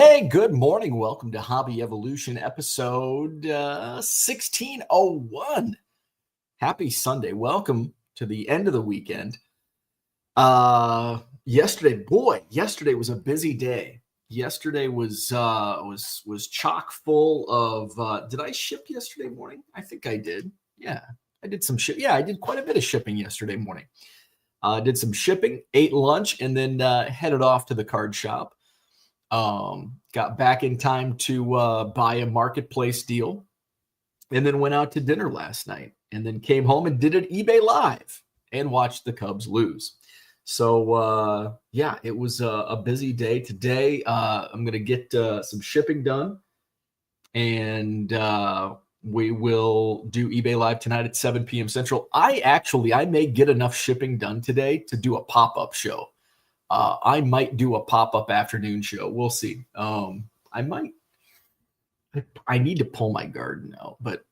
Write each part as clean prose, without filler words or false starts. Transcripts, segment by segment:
Hey, good morning. Welcome to Hobby Evolution episode 1601. Happy Sunday. Welcome to the end of the weekend. Yesterday was a busy day. Yesterday was chock full of did I ship yesterday morning? I think I did. Yeah, I did some ship. Yeah, I did quite a bit of shipping yesterday morning. Did some shipping, ate lunch, and then headed off to the card shop. Got back in time to buy a marketplace deal, and then went out to dinner last night, and then came home and did an eBay Live and watched the Cubs lose. So yeah, it was a busy day today. I'm gonna get some shipping done, and we will do eBay Live tonight at 7 p.m. Central. I may get enough shipping done today to do a pop-up show. I might do a pop-up afternoon show. We'll see. I need to pull my garden out, but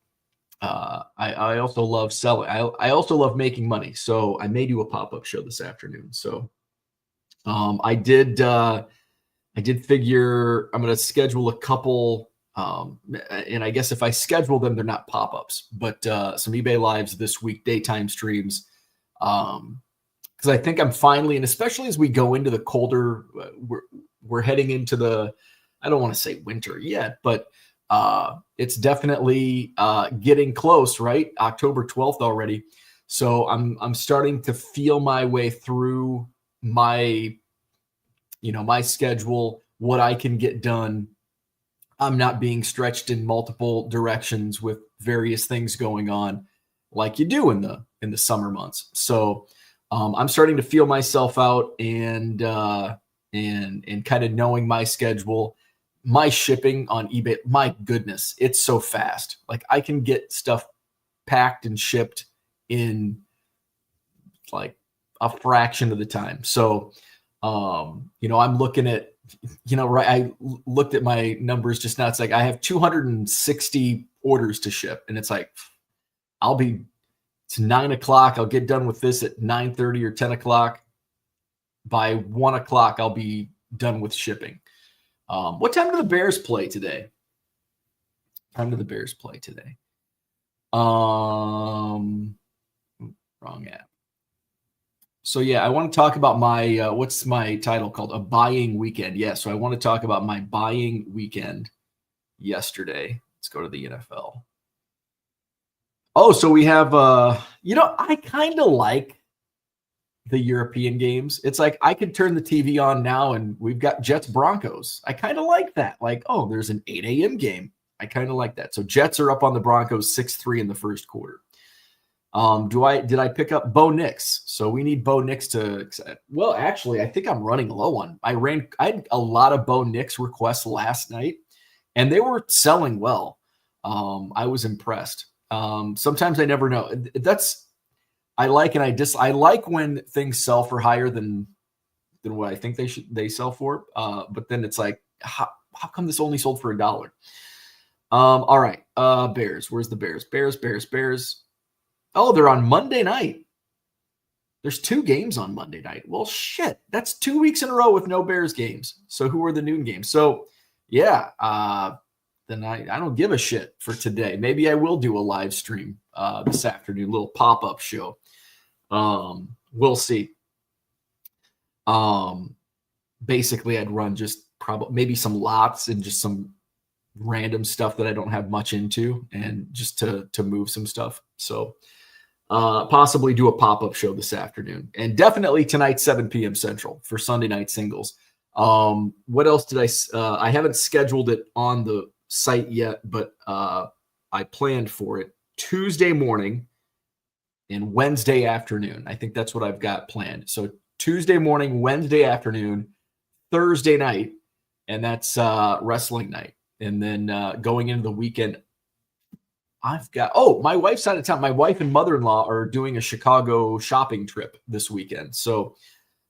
I also love selling. I also love making money. So I may do a pop-up show this afternoon. So I did figure I'm going to schedule a couple. And I guess if I schedule them, they're not pop-ups, but some eBay Lives this week, daytime streams. Because I think I'm finally, and especially as we go into the colder, we're heading into the, I don't want to say winter yet, but it's definitely getting close, right? October 12th already. So I'm starting to feel my way through my schedule, what I can get done. I'm not being stretched in multiple directions with various things going on like you do in the summer months. So I'm starting to feel myself out and kind of knowing my schedule, my shipping on eBay. My goodness, it's so fast. Like I can get stuff packed and shipped in like a fraction of the time. So, I'm looking at, right. I looked at my numbers just now. It's like I have 260 orders to ship, and it's like it's 9 o'clock. I'll get done with this at 9:30 or 10 o'clock. By 1 o'clock, I'll be done with shipping. What time do the Bears play today? Wrong app. So yeah, I want to talk about my, what's my title called? A buying weekend. Yeah, so I want to talk about my buying weekend yesterday. Let's go to the NFL. Oh, so we have, I kind of like the European games. It's like I could turn the TV on now and we've got Jets Broncos. I kind of like that. Like, oh, there's an 8 a.m. game. I kind of like that. So Jets are up on the Broncos 6-3 in the first quarter. Did I pick up Bo Nix? So we need Bo Nix well, actually, I think I'm running low on. I had a lot of Bo Nix requests last night and they were selling well. I was impressed. Sometimes I never know. I like and I dislike. I like when things sell for higher than what I think they sell for. But then it's like, how come this only sold for $1? All right. Bears. Where's the Bears? Bears. Oh, they're on Monday night. There's 2 games on Monday night. Well, shit. That's 2 weeks in a row with no Bears games. So who are the noon games? So yeah. Then I don't give a shit for today. Maybe I will do a live stream this afternoon, little pop-up show. We'll see. Basically, I'd run just maybe some lots and just some random stuff that I don't have much into, and just to move some stuff. So possibly do a pop-up show this afternoon, and definitely tonight 7 p.m. Central for Sunday night singles. What else did I haven't scheduled it on the site yet, but I planned for it Tuesday morning and Wednesday afternoon. I think that's what I've got planned. So Tuesday morning, Wednesday afternoon, Thursday night, and that's wrestling night. And then going into the weekend, I've got, my wife's out of town. My wife and mother-in-law are doing a Chicago shopping trip this weekend. So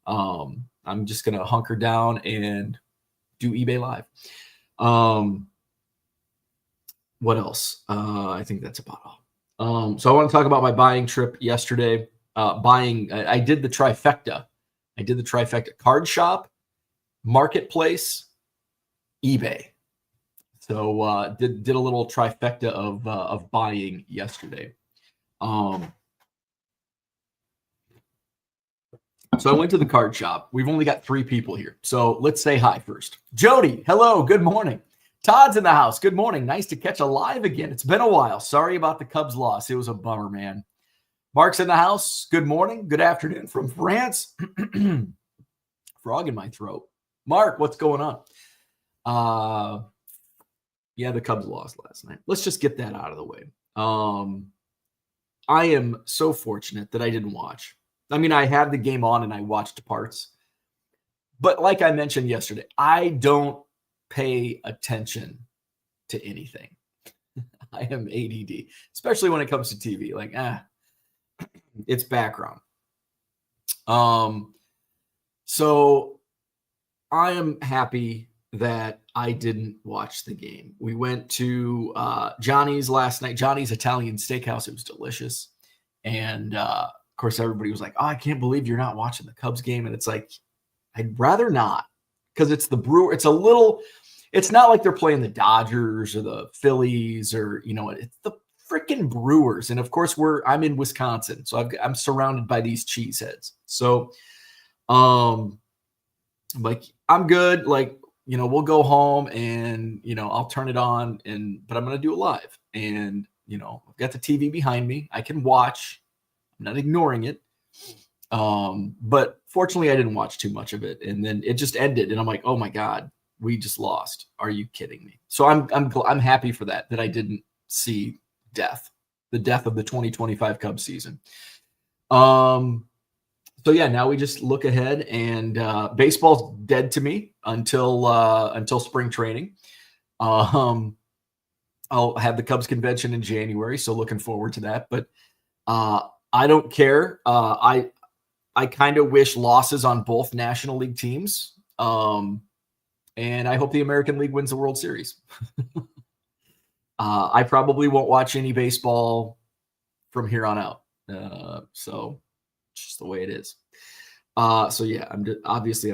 I'm just going to hunker down and do eBay Live. What else? I think that's about all. So I want to talk about my buying trip yesterday. I did the trifecta. Card shop, marketplace, eBay. So did a little trifecta of buying yesterday. So I went to the card shop. We've only got 3 people here. So let's say hi first. Jody, hello, good morning. Todd's in the house. Good morning. Nice to catch a live again. It's been a while. Sorry about the Cubs loss. It was a bummer, man. Mark's in the house. Good morning. Good afternoon from France. Frog in my throat. Mark, what's going on? Yeah, the Cubs lost last night. Let's just get that out of the way. I am so fortunate that I didn't watch. I mean, I had the game on and I watched parts. But like I mentioned yesterday, I don't pay attention to anything. I am ADD, especially when it comes to TV. Like, it's background. So I am happy that I didn't watch the game. We went to Johnny's last night, Johnny's Italian Steakhouse. It was delicious. And of course, everybody was like, oh, I can't believe you're not watching the Cubs game. And it's like, I'd rather not, because it's the Brewer. It's not like they're playing the Dodgers or the Phillies or, it's the freaking Brewers. And of course, I'm in Wisconsin. So I'm surrounded by these cheeseheads. So like, I'm good. Like, we'll go home and, I'll turn it on but I'm going to do it live. And, I've got the TV behind me. I can watch. I'm not ignoring it. But fortunately I didn't watch too much of it. And then it just ended. And I'm like, oh my God, we just lost. Are you kidding me? So I'm happy for that I didn't see the death of the 2025 Cubs season. So yeah, now we just look ahead, and baseball's dead to me until spring training. I'll have the Cubs convention in January, so looking forward to that. But I don't care. I kind of wish losses on both National League teams, and I hope the American League wins the World Series. I probably won't watch any baseball from here on out. So just the way it is. So yeah, I'm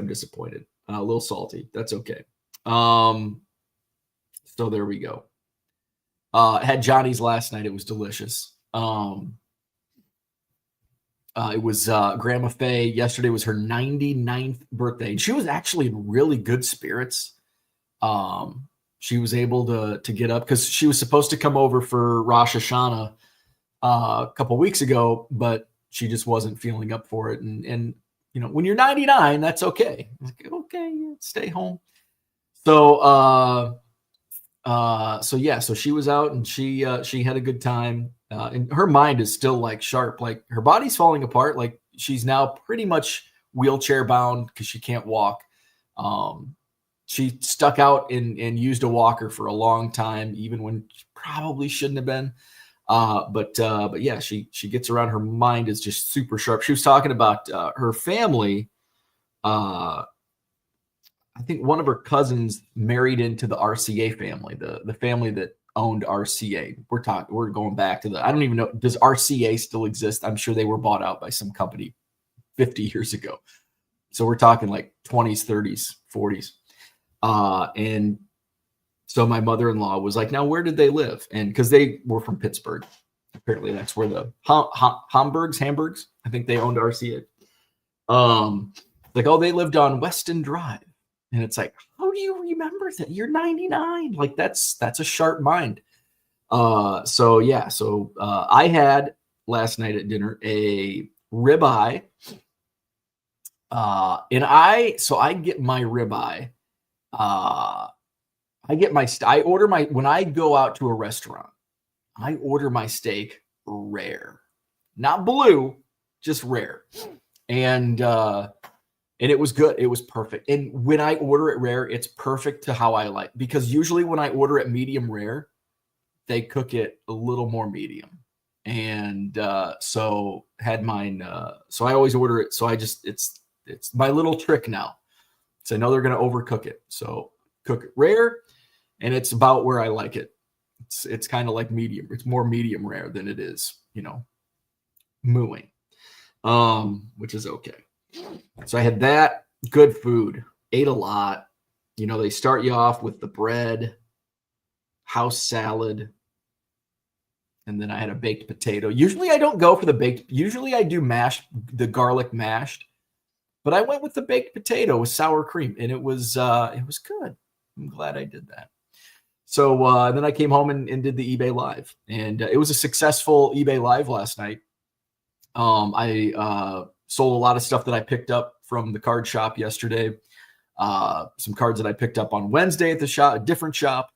disappointed. A little salty. That's okay. So there we go. Had Johnny's last night. It was delicious. It was Grandma Faye. Yesterday was her 99th birthday. And she was actually in really good spirits. She was able to get up because she was supposed to come over for Rosh Hashanah a couple weeks ago, but she just wasn't feeling up for it. And when you're 99, that's okay. Like, okay, stay home. So so she was out and she had a good time. And her mind is still like sharp. Like her body's falling apart. Like she's now pretty much wheelchair bound because she can't walk. She stuck out and used a walker for a long time, even when she probably shouldn't have been. But yeah, she gets around. Her mind is just super sharp. She was talking about her family. I think one of her cousins married into the RCA family, the family that owned RCA. We're going back to I don't even know, does RCA still exist? I'm sure they were bought out by some company 50 years ago. So we're talking like 20s, 30s, 40s. And so my mother-in-law was like, now where did they live? And because they were from Pittsburgh, apparently that's where the Hamburgs, I think they owned RCA. Like, oh, they lived on Weston Drive. And it's like, how do you remember that? You're 99. Like that's a sharp mind. So yeah, I had last night at dinner a ribeye. And I get my ribeye. When I go out to a restaurant, I order my steak rare, not blue, just rare. And it was good. It was perfect. And when I order it rare, it's perfect to how I like, because usually when I order it medium rare, they cook it a little more medium. And so had mine. So I always order it. So it's my little trick now. So I know they're going to overcook it. So cook it rare, and it's about where I like it. It's kind of like medium. It's more medium rare than it is, mooing, which is okay. So I had that. Good food. Ate a lot. They start you off with the bread, house salad, and then I had a baked potato. Usually I don't go for the baked. Usually I do the garlic mashed, but I went with the baked potato with sour cream, and it was good. I'm glad I did that. So then I came home and did the eBay Live, and it was a successful eBay Live last night. I sold a lot of stuff that I picked up from the card shop yesterday. Some cards that I picked up on Wednesday at the shop, a different shop.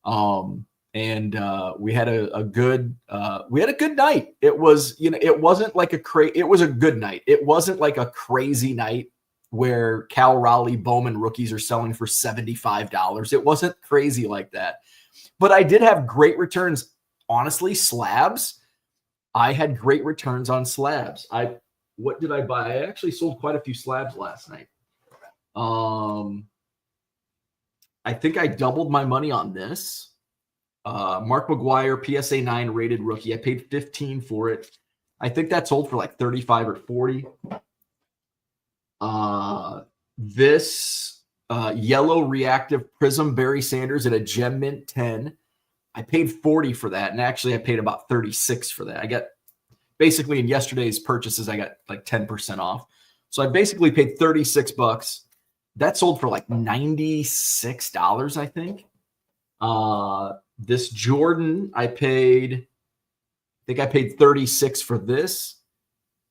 And we had a good night. It was, it wasn't like it was a good night. It wasn't like a crazy night where Cal Raleigh Bowman rookies are selling for $75. It wasn't crazy like that, but I did have great returns. Honestly, slabs. I had great returns on slabs. What did I buy? I actually sold quite a few slabs last night. I think I doubled my money on this. Mark McGuire, PSA 9 rated rookie. I paid $15 for it. I think that sold for like $35 or $40. This yellow reactive prism Barry Sanders at a Gem Mint 10. I paid $40 for that, and actually I paid about $36 for that. I got basically in yesterday's purchases, I got like 10% off. So I basically paid $36. That sold for like $96, I think. This Jordan, I think I paid $36 for this.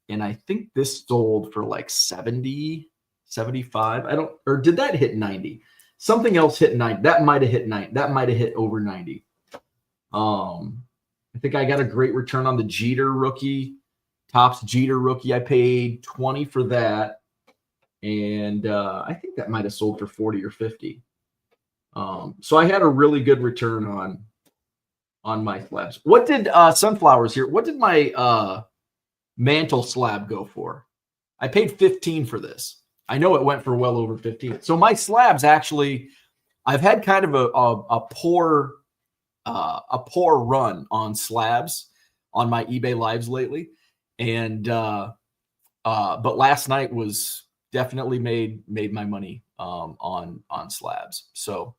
And I think this sold for like 70, 75. Or did that hit 90? Something else hit 90. That might have hit 90. That might have hit over 90. I think I got a great return on the Jeter rookie, Topps Jeter rookie. I paid $20 for that. And I think that might have sold for 40 or 50. So I had a really good return on my slabs. What did Sunflowers here? What did my mantle slab go for? I paid $15 for this. I know it went for well over 15. So my slabs actually, I've had kind of a poor run on slabs on my eBay Lives lately, and but last night was definitely made my money on slabs. So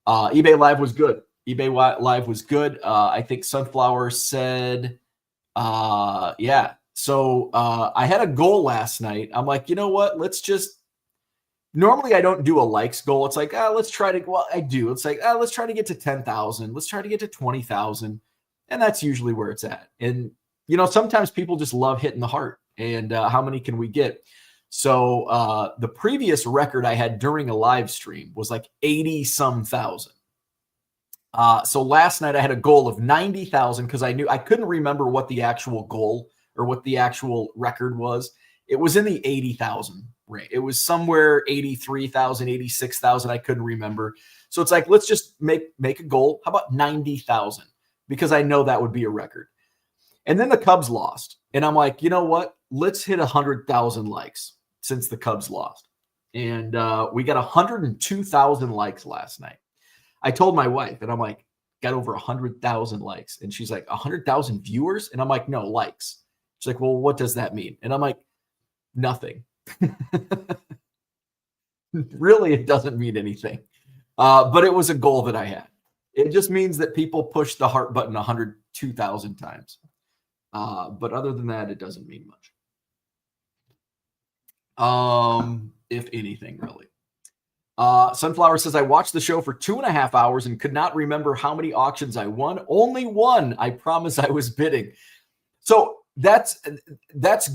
eBay Live was good. eBay Live was good. I think Sunflower said, yeah. So I had a goal last night. I'm like, you know what? Normally I don't do a likes goal. It's like, let's try to, well, I do. It's like, let's try to get to 10,000. Let's try to get to 20,000. And that's usually where it's at. And, sometimes people just love hitting the heart. And how many can we get? So the previous record I had during a live stream was like 80 some thousand. So last night I had a goal of 90,000 because I knew I couldn't remember what the actual goal or what the actual record was. It was in the 80,000 range. It was somewhere 83,000, 86,000. I couldn't remember. So it's like, let's just make a goal. How about 90,000? Because I know that would be a record. And then the Cubs lost. And I'm like, you know what? Let's hit 100,000 likes since the Cubs lost. And we got 102,000 likes last night. I told my wife, and I'm like, got over 100,000 likes. And she's like, 100,000 viewers? And I'm like, no, likes. She's like, well, what does that mean? And I'm like, nothing. Really, it doesn't mean anything. But it was a goal that I had. It just means that people push the heart button 102,000 times. But other than that, it doesn't mean much. If anything, really. Sunflower says, I watched the show for 2.5 hours and could not remember how many auctions I won. Only one. I promise I was bidding. So that's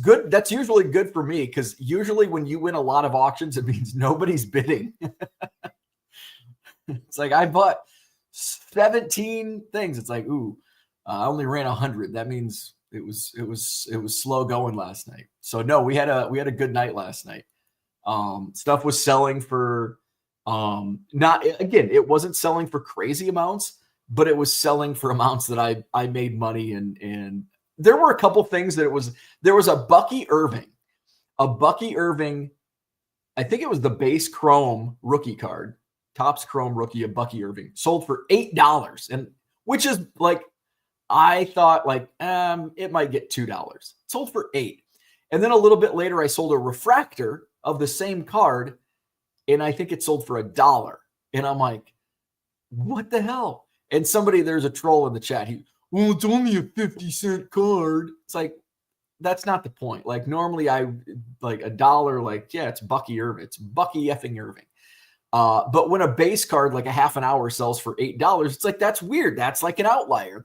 good. That's usually good for me because usually when you win a lot of auctions, it means nobody's bidding. It's like I bought 17 things. It's like, ooh, I only ran 100. That means it was slow going last night. So no, we had a good night last night. Stuff was selling for it wasn't selling for crazy amounts, but it was selling for amounts that I made money and there were a couple things that there was a Bucky Irving, I think it was the base chrome rookie card, Topps Chrome rookie of Bucky Irving, sold for $8, and which is like, I thought like, it might get $2. Sold for $8. And then a little bit later, I sold a refractor of the same card, and I think it sold for $1. And I'm like, what the hell? And there's a troll in the chat. Well, it's only a 50-cent card. It's like, that's not the point. Like normally like $1, like, yeah, it's Bucky Irving. It's Bucky effing Irving. But when a base card, like a half an hour, sells for $8, it's like, that's weird. That's like an outlier.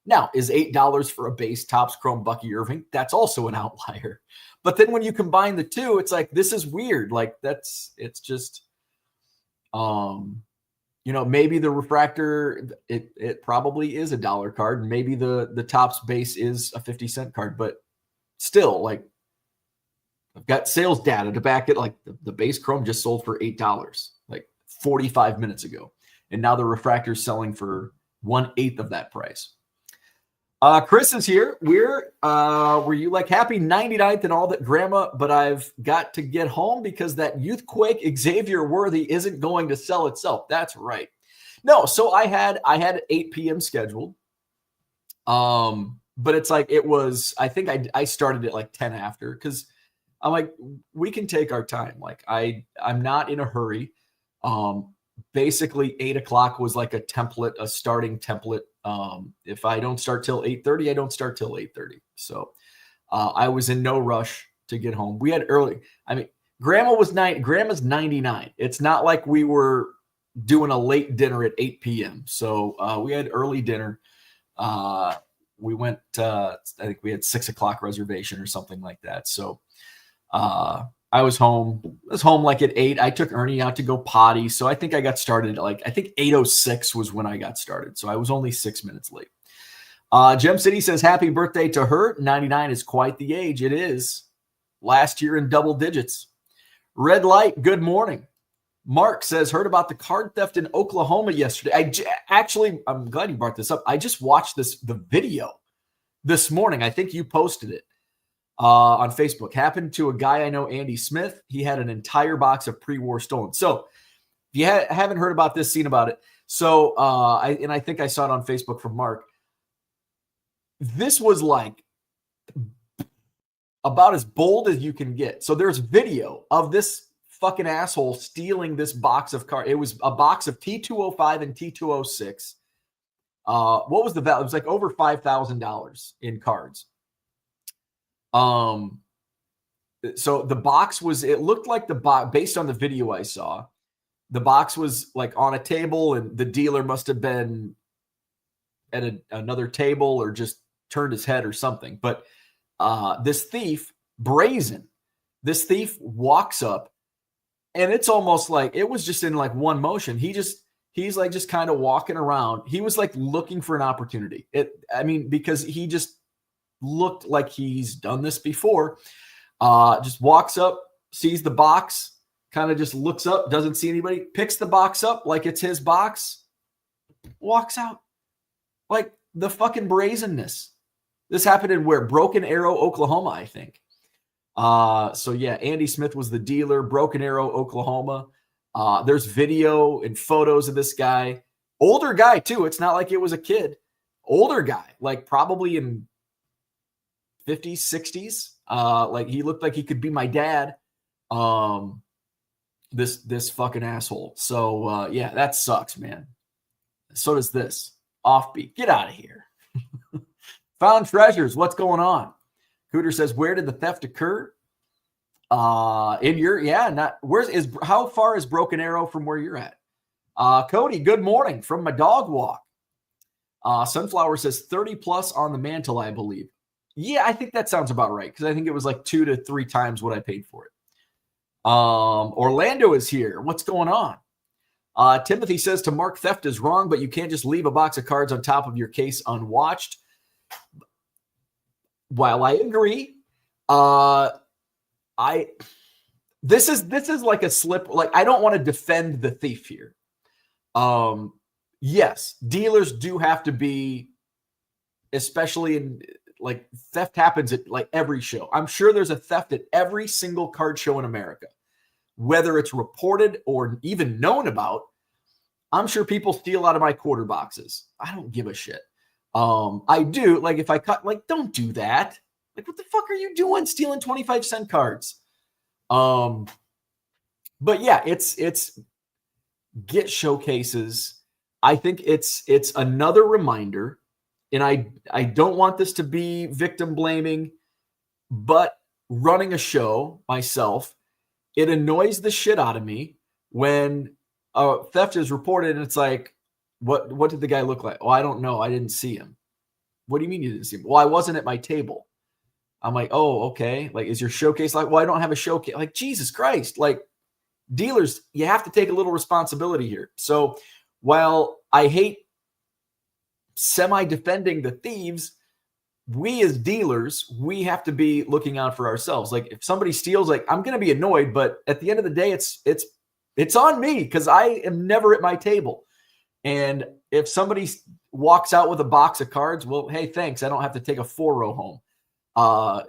Now, is $8 for a base Topps Chrome Bucky Irving? That's also an outlier. But then when you combine the two, it's like, this is weird. Like it's just, maybe the refractor, it probably is a $1 card. Maybe the Topps base is a 50-cent card, but still, like, I've got sales data to back it. Like the base Chrome just sold for $8, like 45 minutes ago. And now the refractor is selling for 1/8 of that price. Chris is here. Were you like happy 99th and all that, Grandma? But I've got to get home because that Youthquake Xavier Worthy isn't going to sell itself. That's right. No, so I had 8 p.m. scheduled. But it's like I think I started at like 10 after because I'm like, we can take our time. Like I'm not in a hurry. Basically 8 o'clock was like a starting template. If I don't start till 8:30, I don't start till 8:30. So I was in no rush to get home. We had early. I mean, Grandma's 99. It's not like we were doing a late dinner at 8 p.m. So we had early dinner. We went, I think we had 6 o'clock reservation or something like that. So I was home. Like at 8. I took Ernie out to go potty. So I think I got started at I think 8:06 was when I got started. So I was only 6 minutes late. Gem City says, happy birthday to her. 99 is quite the age. It is. Last year in double digits. Red Light, good morning. Mark says, heard about the card theft in Oklahoma yesterday. I'm glad you brought this up. I just watched the video this morning. I think you posted it. On Facebook. Happened to a guy I know, Andy Smith. He had an entire box of pre-war stolen. So if you haven't heard about this, seen about it. So I think I saw it on Facebook from Mark. This was like about as bold as you can get. So there's video of this fucking asshole stealing this box of cards. It was a box of T205 and T206. What was the value? It was like over $5,000 in cards. So the box it looked like the box, based on the video I saw, the box was like on a table and the dealer must have been at another table or just turned his head or something. But this thief, brazen, walks up and it's almost like it was just in like one motion. He's like just kind of walking around. He was like looking for an opportunity. Because he just looked like he's done this before. Just walks up, sees the box, kind of just looks up, doesn't see anybody, picks the box up like it's his box, walks out. Like the fucking brazenness. This happened in where? Broken Arrow, Oklahoma, I think. So yeah, Andy Smith was the dealer, Broken Arrow, Oklahoma. There's video and photos of this guy. Older guy too. It's not like it was a kid. Older guy, like probably in 50s, 60s. Like he looked like he could be my dad. This fucking asshole. So yeah, that sucks, man. So does this. Offbeat. Get out of here. Found treasures. What's going on? Cooter says, where did the theft occur? How far is Broken Arrow from where you're at? Cody, good morning from my dog walk. Sunflower says 30 plus on the mantle, I believe. Yeah, I think that sounds about right because I think it was like 2 to 3 times what I paid for it. Orlando is here. What's going on? Timothy says to Mark, theft is wrong, but you can't just leave a box of cards on top of your case unwatched. While I agree, this is like a slip. Like I don't want to defend the thief here. Yes, dealers do have to be, especially in like theft happens at like every show. I'm sure there's a theft at every single card show in America, whether it's reported or even known about. I'm sure people steal out of my quarter boxes. I don't give a shit. I do. Like if I cut, like, don't do that. Like, what the fuck are you doing stealing 25-cent cards? But yeah, it's get showcases. I think it's another reminder, and I don't want this to be victim blaming, but running a show myself, it annoys the shit out of me when a theft is reported and it's like, what did the guy look like? Oh, I don't know. I didn't see him. What do you mean you didn't see him? Well, I wasn't at my table. I'm like, oh, okay. Like, is your showcase like, well, I don't have a showcase. Like, Jesus Christ. Like, dealers, you have to take a little responsibility here. So while I hate semi-defending the thieves, we as dealers, we have to be looking out for ourselves. Like, if somebody steals, like, I'm going to be annoyed, but at the end of the day, it's on me because I am never at my table. And if somebody walks out with a box of cards, well, hey, thanks. I don't have to take a 4-row home.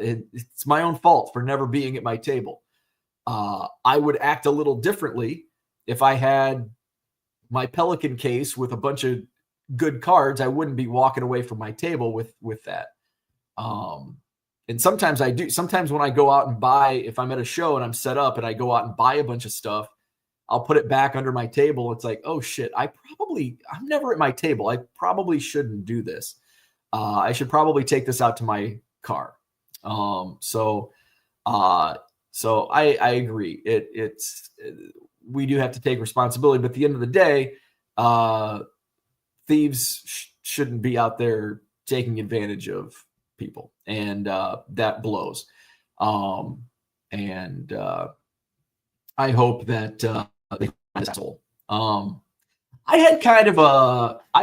It's my own fault for never being at my table. I would act a little differently if I had my Pelican case with a bunch of good cards. I wouldn't be walking away from my table with that. And sometimes I do. Sometimes when I go out and buy, if I'm at a show and I'm set up and I go out and buy a bunch of stuff, I'll put it back under my table. It's like, oh shit, I'm never at my table. I probably shouldn't do this. I should probably take this out to my car. So I agree. We do have to take responsibility, but at the end of the day, thieves shouldn't be out there taking advantage of people, and that blows. I hope that they find this asshole. I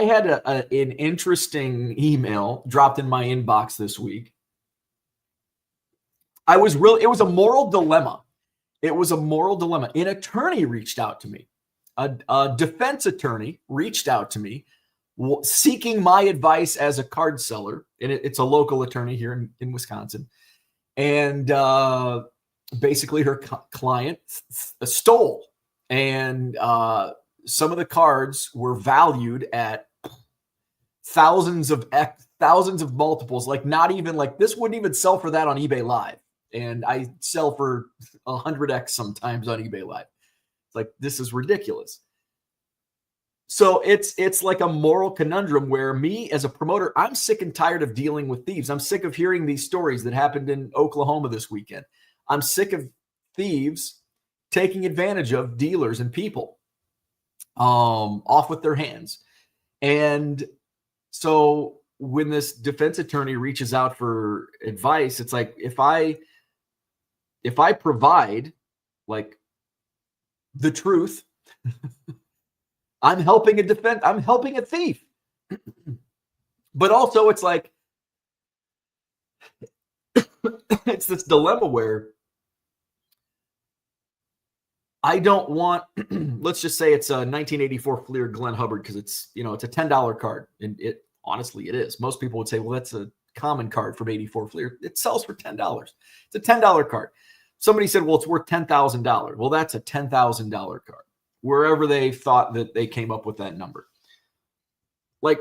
had an interesting email dropped in my inbox this week. It was a moral dilemma. It was a moral dilemma. An attorney reached out to me. A defense attorney reached out to me seeking my advice as a card seller. And it's a local attorney here in Wisconsin. And basically her client stole. And some of the cards were valued at thousands of multiples. Like, not even like, this wouldn't even sell for that on eBay Live. And I sell for 100x sometimes on eBay Live. It's like, this is ridiculous. So it's like a moral conundrum where me as a promoter, I'm sick and tired of dealing with thieves. I'm sick of hearing these stories that happened in Oklahoma this weekend. I'm sick of thieves taking advantage of dealers and people off with their hands. And so when this defense attorney reaches out for advice, it's like, if I provide like the truth, I'm helping a thief. But also it's like, it's this dilemma where I don't want, let's just say it's a 1984 Fleer Glenn Hubbard, because it's a $10 card. And honestly, it is. Most people would say, well, that's a common card from 84 Fleer. It sells for $10. It's a $10 card. Somebody said, well, it's worth $10,000. Well, that's a $10,000 card, wherever they thought that they came up with that number. Like,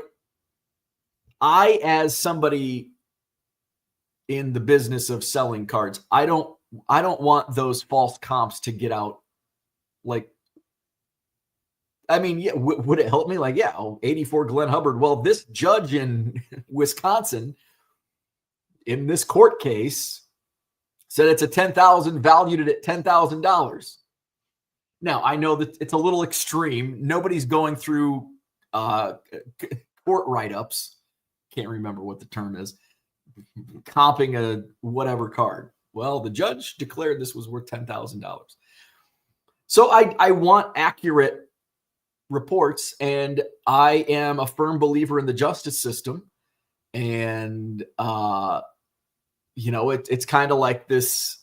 I, as somebody in the business of selling cards, I don't want those false comps to get out. Like, I mean, yeah, would it help me? Like, yeah, 84 Glenn Hubbard. Well, this judge in Wisconsin in this court case said it's a $10,000, valued it at $10,000. Now, I know that it's a little extreme. Nobody's going through court write-ups. Can't remember what the term is. Comping a whatever card. Well, the judge declared this was worth $10,000. So I want accurate reports, and I am a firm believer in the justice system. And, it's kind of like this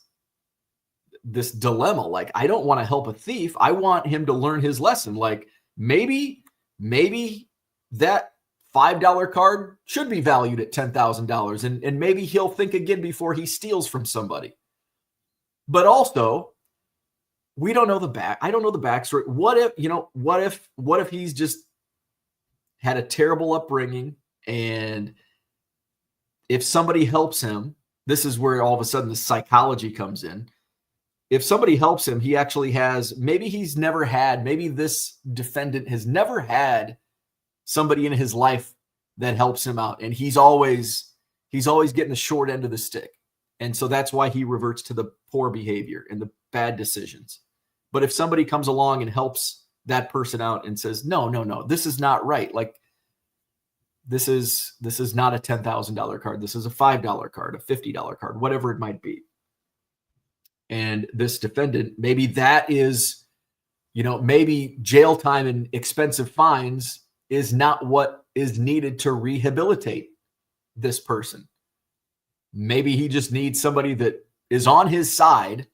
dilemma. Like, I don't want to help a thief. I want him to learn his lesson. Like, maybe that $5 card should be valued at $10,000, and maybe he'll think again before he steals from somebody. But also, we don't know I don't know the backstory. What if he's just had a terrible upbringing, and if somebody helps him, this is where all of a sudden the psychology comes in. if somebody helps him, he actually has, maybe this defendant has never had somebody in his life that helps him out. And he's always getting the short end of the stick. And so that's why he reverts to the poor behavior and the bad decisions. But if somebody comes along and helps that person out and says, no, this is not right. Like, this is not a $10,000 card. This is a $5 card, a $50 card, whatever it might be. And this defendant, maybe that is, maybe jail time and expensive fines is not what is needed to rehabilitate this person. Maybe he just needs somebody that is on his side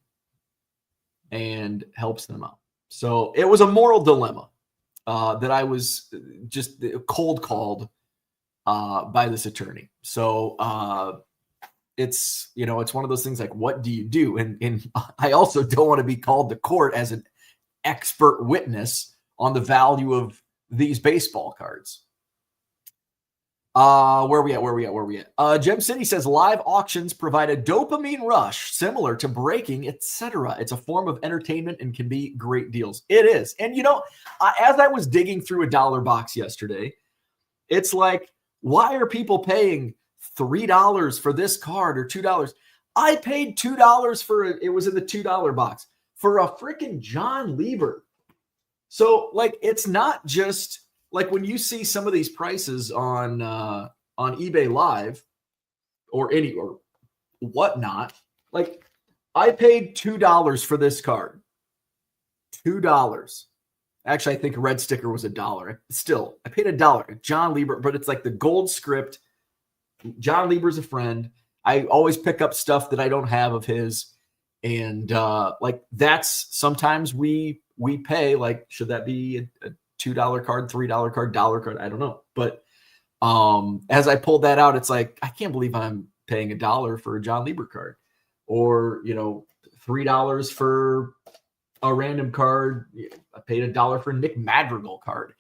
and helps them out. So it was a moral dilemma that I was just cold called by this attorney. So it's one of those things like, what do you do? And I also don't want to be called to court as an expert witness on the value of these baseball cards. Where we at? Gem City says live auctions provide a dopamine rush similar to breaking, etc. It's a form of entertainment and can be great deals. It is. And as I was digging through a dollar box yesterday, it's like, why are people paying $3 for this card or $2? I paid $2 for it. It was in the $2 box for a freaking John Lieber. So like, it's not just like when you see some of these prices on eBay Live or whatnot, like I paid $2 for this card. $2. Actually, I think red sticker was $1. Still, I paid $1. John Lieber, but it's like the gold script. John Lieber's a friend. I always pick up stuff that I don't have of his. And like that's sometimes we pay, like, should that be a $2 card, $3 card, dollar card? I don't know. But as I pulled that out, it's like, I can't believe I'm paying $1 for a John Lieber card, or, $3 for a random card. I paid $1 for a Nick Madrigal card.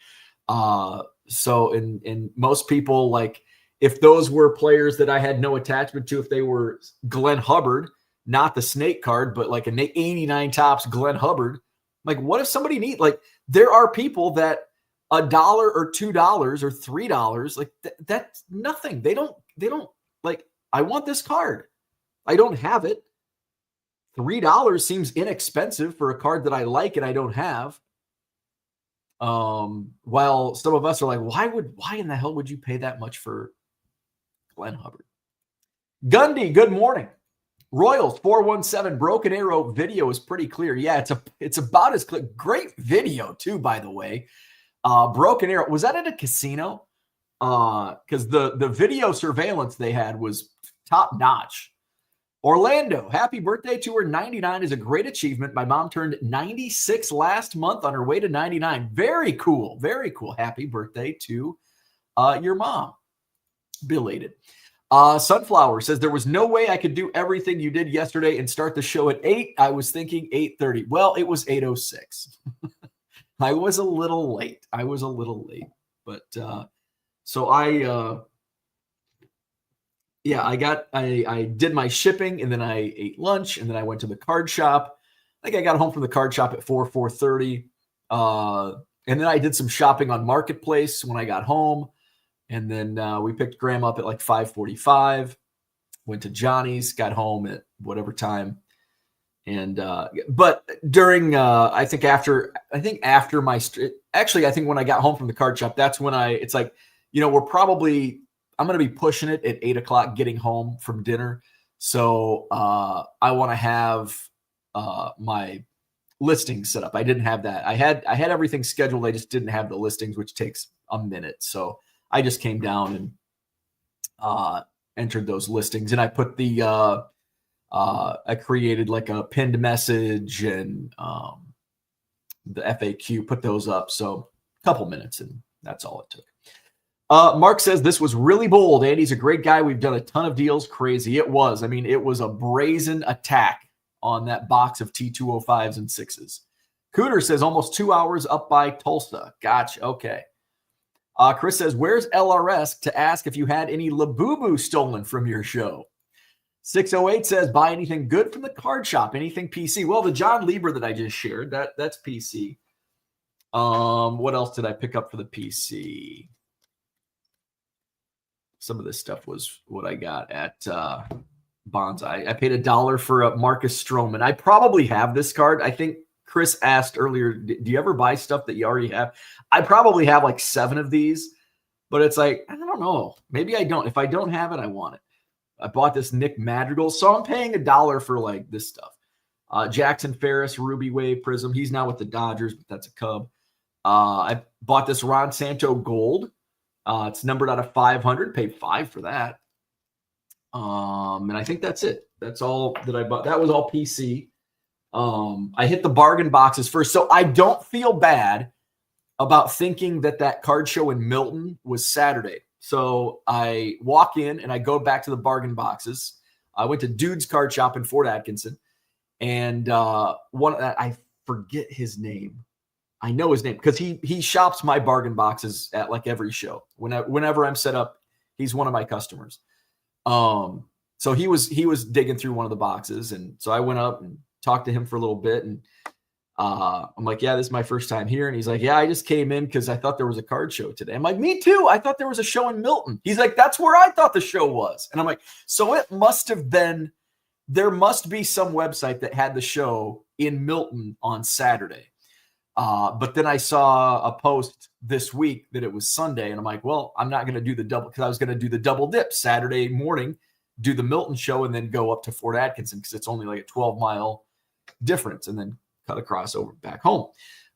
So, and most people, like, if those were players that I had no attachment to, if they were Glenn Hubbard, not the snake card, but like an 89 Topps Glenn Hubbard, like, what if somebody needs, like, there are people that $1 or $2 or $3, like that's nothing. They don't like, I want this card. I don't have it. $3 seems inexpensive for a card that I like and I don't have. While some of us are like, why in the hell would you pay that much for Glenn Hubbard? Gundy, good morning. Royals 417 Broken Arrow video is pretty clear. Yeah, it's about as clear. Great video too, by the way. Broken Arrow, was that at a casino? Because the video surveillance they had was top notch. Orlando, happy birthday to her. 99 is a great achievement. My mom turned 96 last month on her way to 99. Very cool. Very cool. Happy birthday to your mom. Belated. Sunflower says, there was no way I could do everything you did yesterday and start the show at 8. I was thinking 8:30. Well, it was 8:06. I was a little late. But so I did my shipping, and then I ate lunch, and then I went to the card shop. I think I got home from the card shop at 4:30. And then I did some shopping on Marketplace when I got home. And then we picked Graham up at like 5:45, went to Johnny's, got home at whatever time. And but during I think after my actually, I think when I got home from the card shop, that's when it's like, I'm going to be pushing it at 8:00 getting home from dinner. So I want to have my listings set up. I didn't have that. I had everything scheduled. I just didn't have the listings, which takes a minute. So I just came down and entered those listings, and I put I created like a pinned message and the FAQ, put those up. So a couple minutes, and that's all it took. Mark says, this was really bold. Andy's a great guy. We've done a ton of deals. Crazy. It was. I mean, it was a brazen attack on that box of T205s and 6s. Cooter says, almost 2 hours up by Tulsa. Gotcha. Okay. Chris says, where's LRS to ask if you had any Labubu stolen from your show? 608 says, buy anything good from the card shop, anything PC. Well, the John Lieber that I just shared, that's PC. What else did I pick up for the PC? Some of this stuff was what I got at Bonsai. I paid $1 for Marcus Stroman. I probably have this card. I think Chris asked earlier, do you ever buy stuff that you already have? I probably have like 7 of these, but it's like, I don't know. Maybe I don't. If I don't have it, I want it. I bought this Nick Madrigal, so I'm paying $1 for like this stuff. Jackson Ferris, Ruby Wave Prism. He's now with the Dodgers, but that's a Cub. I bought this Ron Santo Gold. It's numbered out of 500. Paid $5 for that. And I think that's it. That's all that I bought. That was all PC. I hit the bargain boxes first, so I don't feel bad about thinking that card show in Milton was Saturday. So I walk in and I go back to the bargain boxes. I went to Dude's Card Shop in Fort Atkinson, and I forget his name. I know his name because he shops my bargain boxes at like every show. Whenever I'm set up, he's one of my customers. So he was digging through one of the boxes, and so I went up and talked to him for a little bit, and I'm like, yeah, this is my first time here. And he's like, yeah, I just came in because I thought there was a card show today. I'm like, me too. I thought there was a show in Milton. He's like, that's where I thought the show was. And I'm like, so it must have been, there must be some website that had the show in Milton on Saturday. But then I saw a post this week that it was Sunday. And I'm like, well, I'm not going to do the double because I was going to do the double dip Saturday morning, do the Milton show, and then go up to Fort Atkinson because it's only like a 12-mile difference, and then cut across over back home.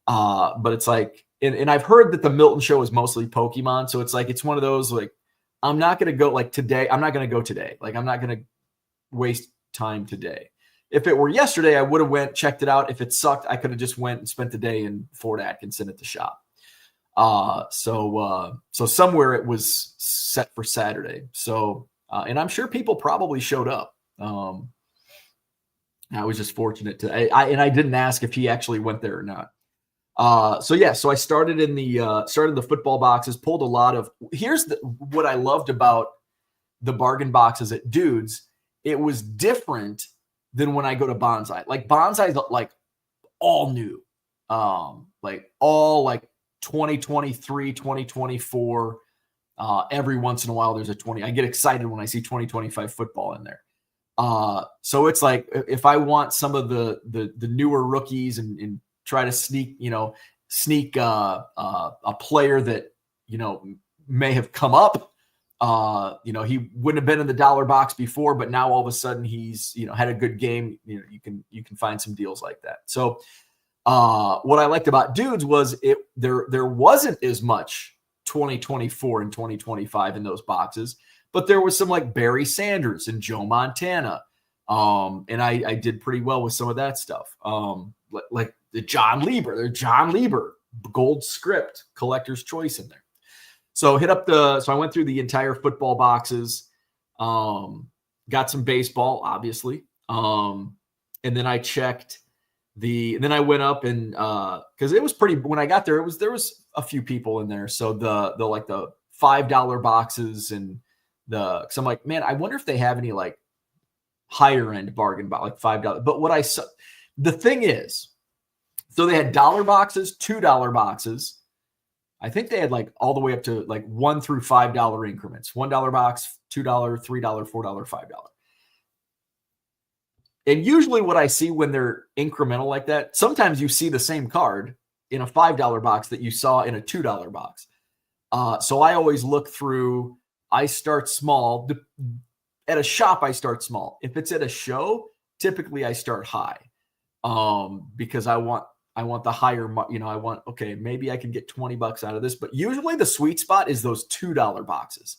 But it's like, and I've heard that the Milton show is mostly Pokemon. So it's like, it's one of those, like, I'm not going to go like today. I'm not going to go today. Like, I'm not going to waste time today. If it were yesterday, I would have went, checked it out. If it sucked, I could have just went and spent the day in Fort Atkinson at the shop. So somewhere it was set for Saturday. So, and I'm sure people probably showed up. I was just fortunate to, I didn't ask if he actually went there or not. So I started in the football boxes, pulled a lot of, what I loved about the bargain boxes at Dudes. It was different than when I go to Bonsai. Like Bonsai's like all new, like all like 2023, 2024. Every once in a while there's I get excited when I see 2025 football in there. So it's like, if I want some of the newer rookies and try to sneak a player that, may have come up, he wouldn't have been in the dollar box before, but now all of a sudden he's, had a good game. You can find some deals like that. So, what I liked about Dudes was there wasn't as much 2024 and 2025 in those boxes, but there was some like Barry Sanders and Joe Montana. And I did pretty well with some of that stuff. Like the John Lieber gold script collector's choice in there. So I went through the entire football boxes, got some baseball, obviously. And then I checked then I went up and, cause it was when I got there, there was a few people in there. So the $5 boxes and cause I'm like, man, I wonder if they have any like higher end bargain box, like $5. But what I saw, the thing is, so they had dollar boxes, $2 boxes. I think they had like all the way up to like $1 through $5 increments, $1 box, $2, $3, $4, $5. And usually what I see when they're incremental like that, sometimes you see the same card in a $5 box that you saw in a $2 box. So I always look through, I start small. At a shop, I start small. If it's at a show, typically I start high, because I want the higher, okay, maybe I can get $20 out of this, but usually the sweet spot is those $2 boxes.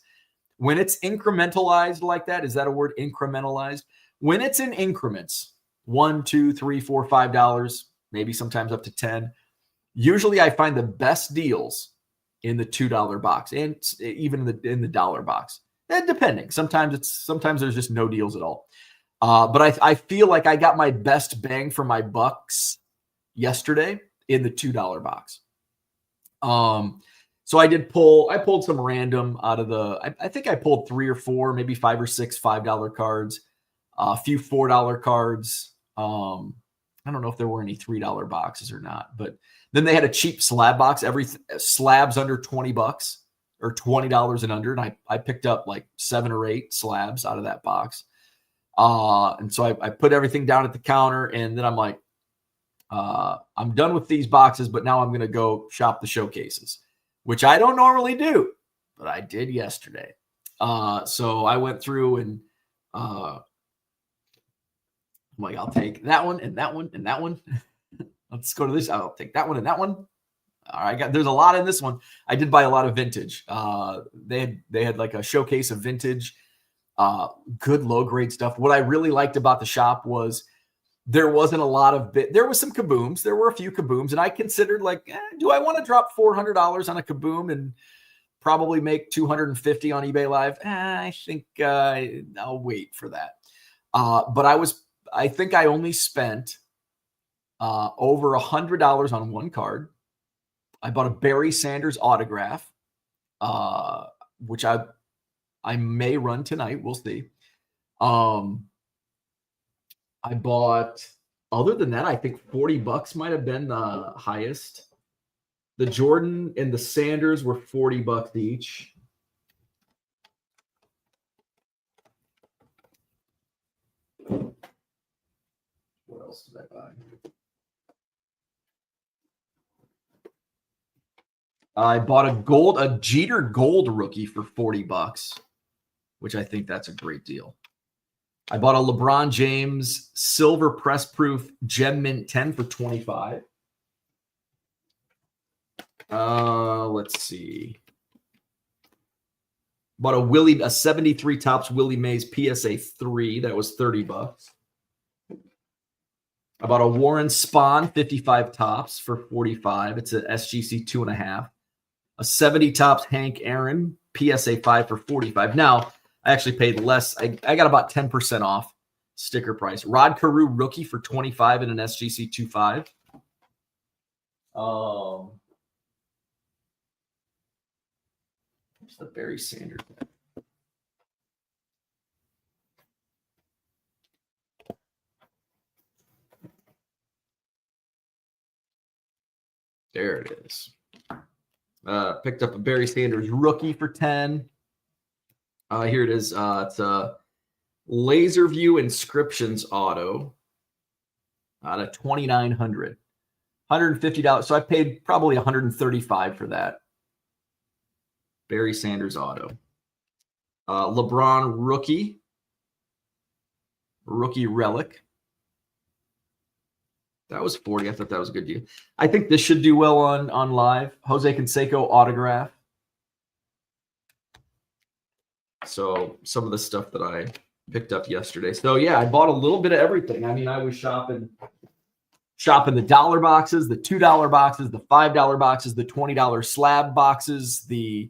When it's incrementalized like that, is that a word, incrementalized? When it's in increments, $1, $2, $3, $4, $5, maybe sometimes up to 10. Usually I find the best deals in the $2 box and even in the dollar box. And depending, sometimes there's just no deals at all. But I feel like I got my best bang for my bucks yesterday in the $2 box. So I pulled some random out of I think I pulled 3 or 4, maybe 5 or 6 $5 cards. a few $4 cards. I don't know if there were any $3 boxes or not, but then they had a cheap slab box. Every slabs under $20 or $20 and under. And I picked up like 7 or 8 slabs out of that box. And so I put everything down at the counter, and then I'm like, I'm done with these boxes, but now I'm going to go shop the showcases, which I don't normally do, but I did yesterday. So I went through and I'm like, I'll take that one and that one and that one. Let's go to this. I'll take that one and that one. All right, there's a lot in this one. I did buy a lot of vintage. They had like a showcase of vintage, good low grade stuff. What I really liked about the shop was there wasn't a lot of there was some kabooms. There were a few kabooms, and I considered like, do I want to drop $400 on a kaboom and probably make $250 on eBay Live? I think I'll wait for that. But I think I only spent over $100 on one card. I bought a Barry Sanders autograph, which I may run tonight. We'll see. I bought, other than that, I think $40 might have been the highest. The Jordan and the Sanders were $40 each. What else did I buy? I bought a Jeter Gold rookie for $40, which I think that's a great deal. I bought a LeBron James silver press proof Gem Mint 10 for $25. Let's see. Bought a 73 Topps Willie Mays PSA 3 that was $30. I bought a Warren Spahn 55 Topps for $45. It's an SGC 2.5. A 70 Topps Hank Aaron PSA 5 for $45. Now, I actually paid less. I got about 10% off sticker price. Rod Carew rookie for $25 in an SGC 2.5. What's the Barry Sanders? There it is. Picked up a Barry Sanders rookie for $10. Here it is. It's a Laser View Inscriptions auto out of $2,900. $150. So I paid probably $135 for that. Barry Sanders auto. LeBron rookie relic. That was $40. I thought that was a good deal. I think this should do well on live. Jose Canseco autograph. So some of the stuff that I picked up yesterday. So yeah, I bought a little bit of everything. I mean, I was shopping the dollar boxes, the $2 boxes, the $5 boxes, the $20 slab boxes, the